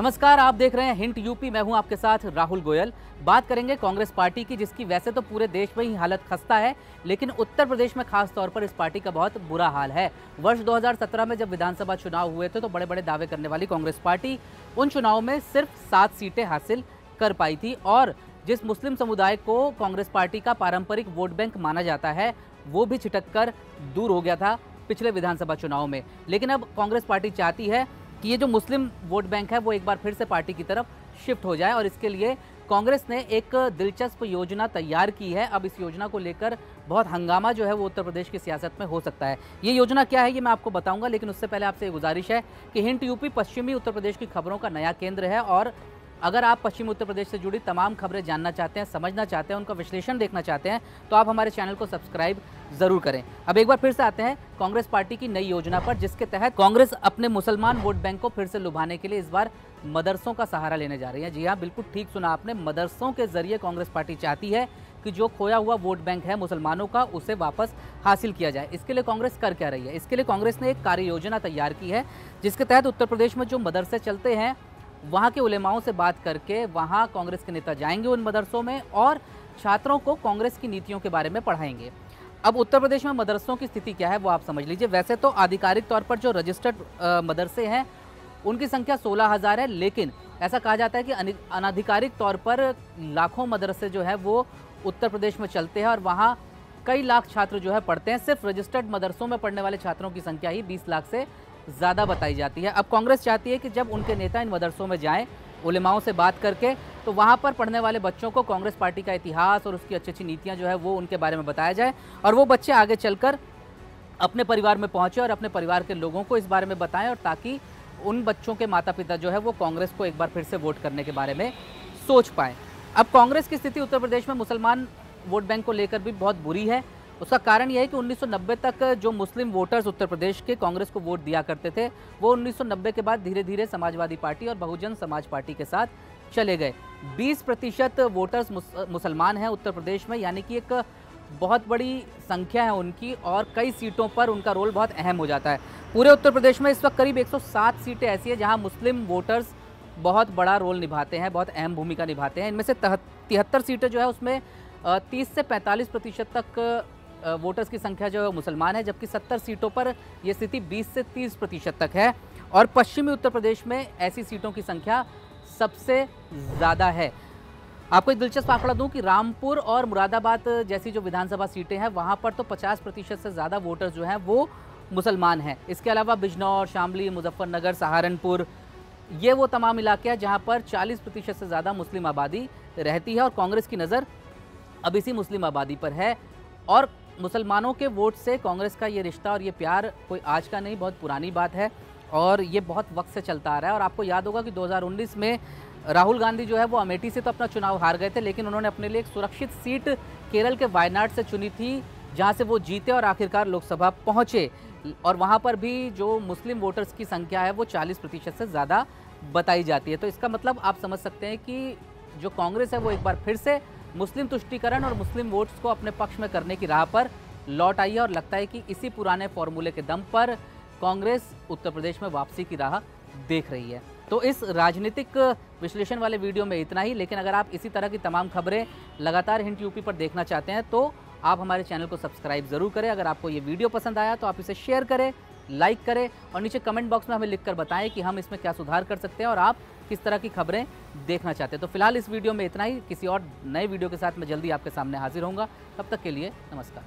नमस्कार, आप देख रहे हैं हिंट यूपी। मैं हूं आपके साथ राहुल गोयल। बात करेंगे कांग्रेस पार्टी की, जिसकी वैसे तो पूरे देश में ही हालत खस्ता है, लेकिन उत्तर प्रदेश में खास तौर पर इस पार्टी का बहुत बुरा हाल है। वर्ष 2017 में जब विधानसभा चुनाव हुए थे तो बड़े बड़े दावे करने वाली कांग्रेस पार्टी उन चुनाव में सिर्फ 7 सीटें हासिल कर पाई थी और जिस मुस्लिम समुदाय को कांग्रेस पार्टी का पारंपरिक वोट बैंक माना जाता है वो भी छिटक कर दूर हो गया था पिछले विधानसभा चुनाव में। लेकिन अब कांग्रेस पार्टी चाहती है कि ये जो मुस्लिम वोट बैंक है वो एक बार फिर से पार्टी की तरफ शिफ्ट हो जाए और इसके लिए कांग्रेस ने एक दिलचस्प योजना तैयार की है। अब इस योजना को लेकर बहुत हंगामा जो है वो उत्तर प्रदेश की सियासत में हो सकता है। ये योजना क्या है ये मैं आपको बताऊंगा, लेकिन उससे पहले आपसे गुजारिश है कि हिंट यूपी पश्चिमी उत्तर प्रदेश की खबरों का नया केंद्र है और अगर आप पश्चिमी उत्तर प्रदेश से जुड़ी तमाम खबरें जानना चाहते हैं, समझना चाहते हैं, उनका विश्लेषण देखना चाहते हैं तो आप हमारे चैनल को सब्सक्राइब जरूर करें। अब एक बार फिर से आते हैं कांग्रेस पार्टी की नई योजना पर, जिसके तहत कांग्रेस अपने मुसलमान वोट बैंक को फिर से लुभाने के लिए इस बार मदरसों का सहारा लेने जा रही है। जी हाँ, बिल्कुल ठीक सुना आपने, मदरसों के जरिए कांग्रेस पार्टी चाहती है कि जो खोया हुआ वोट बैंक है मुसलमानों का उसे वापस हासिल किया जाए। इसके लिए कांग्रेस कर क्या रही है? इसके लिए कांग्रेस ने एक कार्य योजना तैयार की है, जिसके तहत उत्तर प्रदेश में जो मदरसे चलते हैं वहाँ के उलेमाओं से बात करके वहाँ कांग्रेस के नेता जाएंगे उन मदरसों में और छात्रों को कांग्रेस की नीतियों के बारे में पढ़ाएंगे। अब उत्तर प्रदेश में मदरसों की स्थिति क्या है वो आप समझ लीजिए। वैसे तो आधिकारिक तौर पर जो रजिस्टर्ड मदरसे हैं उनकी संख्या 16,000 है, लेकिन ऐसा कहा जाता है कि अनाधिकारिक तौर पर लाखों मदरसे जो है वो उत्तर प्रदेश में चलते हैं और वहाँ कई लाख छात्र जो है पढ़ते हैं। सिर्फ रजिस्टर्ड मदरसों में पढ़ने वाले छात्रों की संख्या ही 20 लाख से ज़्यादा बताई जाती है। अब कांग्रेस चाहती है कि जब उनके नेता इन मदरसों में जाएं उलेमाओं से बात करके तो वहाँ पर पढ़ने वाले बच्चों को कांग्रेस पार्टी का इतिहास और उसकी अच्छी अच्छी नीतियाँ जो है वो उनके बारे में बताया जाए और वो बच्चे आगे चलकर अपने परिवार में पहुँचे और अपने परिवार के लोगों को इस बारे में बताएं और ताकि उन बच्चों के माता पिता जो है वो कांग्रेस को एक बार फिर से वोट करने के बारे में सोच पाएँ। अब कांग्रेस की स्थिति उत्तर प्रदेश में मुसलमान वोट बैंक को लेकर भी बहुत बुरी है। उसका कारण यह है कि 1990 तक जो मुस्लिम वोटर्स उत्तर प्रदेश के कांग्रेस को वोट दिया करते थे वो 1990 के बाद धीरे धीरे समाजवादी पार्टी और बहुजन समाज पार्टी के साथ चले गए। 20% वोटर्स मुसलमान हैं उत्तर प्रदेश में, यानी कि एक बहुत बड़ी संख्या है उनकी और कई सीटों पर उनका रोल बहुत अहम हो जाता है। पूरे उत्तर प्रदेश में इस वक्त करीब 107 सीटें ऐसी हैं जहाँ मुस्लिम वोटर्स बहुत बड़ा रोल निभाते हैं, बहुत अहम भूमिका निभाते हैं। इनमें से 73 सीटें जो है उसमें 30 से 45% तक वोटर्स की संख्या जो है मुसलमान है, जबकि 70 सीटों पर यह स्थिति 20 से 30% तक है और पश्चिमी उत्तर प्रदेश में ऐसी सीटों की संख्या सबसे ज़्यादा है। आपको एक दिलचस्प आंकड़ा दूं कि रामपुर और मुरादाबाद जैसी जो विधानसभा सीटें हैं वहां पर तो 50% से ज़्यादा वोटर्स जो हैं वो मुसलमान हैं। इसके अलावा बिजनौर, शामली, मुजफ्फरनगर, सहारनपुर, ये वो तमाम इलाके हैं जहाँ पर 40% से ज़्यादा मुस्लिम आबादी रहती है और कांग्रेस की नज़र अब इसी मुस्लिम आबादी पर है। और मुसलमानों के वोट से कांग्रेस का ये रिश्ता और ये प्यार कोई आज का नहीं, बहुत पुरानी बात है और ये बहुत वक्त से चलता आ रहा है। और आपको याद होगा कि 2019 में राहुल गांधी जो है वो अमेठी से तो अपना चुनाव हार गए थे, लेकिन उन्होंने अपने लिए एक सुरक्षित सीट केरल के वायनाड से चुनी थी जहाँ से वो जीते और आखिरकार लोकसभा पहुँचे और वहाँ पर भी जो मुस्लिम वोटर्स की संख्या है वो 40% से ज़्यादा बताई जाती है। तो इसका मतलब आप समझ सकते हैं कि जो कांग्रेस है वो एक बार फिर से मुस्लिम तुष्टीकरण और मुस्लिम वोट्स को अपने पक्ष में करने की राह पर लौट आई है और लगता है कि इसी पुराने फॉर्मूले के दम पर कांग्रेस उत्तर प्रदेश में वापसी की राह देख रही है। तो इस राजनीतिक विश्लेषण वाले वीडियो में इतना ही, लेकिन अगर आप इसी तरह की तमाम खबरें लगातार हिंट यूपी पर देखना चाहते हैं तो आप हमारे चैनल को सब्सक्राइब ज़रूर करें। अगर आपको ये वीडियो पसंद आया तो आप इसे शेयर करें, लाइक करें और नीचे कमेंट बॉक्स में हमें लिखकर बताएं कि हम इसमें क्या सुधार कर सकते हैं और आप किस तरह की खबरें देखना चाहते हैं। तो फिलहाल इस वीडियो में इतना ही। किसी और नए वीडियो के साथ मैं जल्दी आपके सामने हाजिर होऊंगा। तब तक के लिए नमस्कार।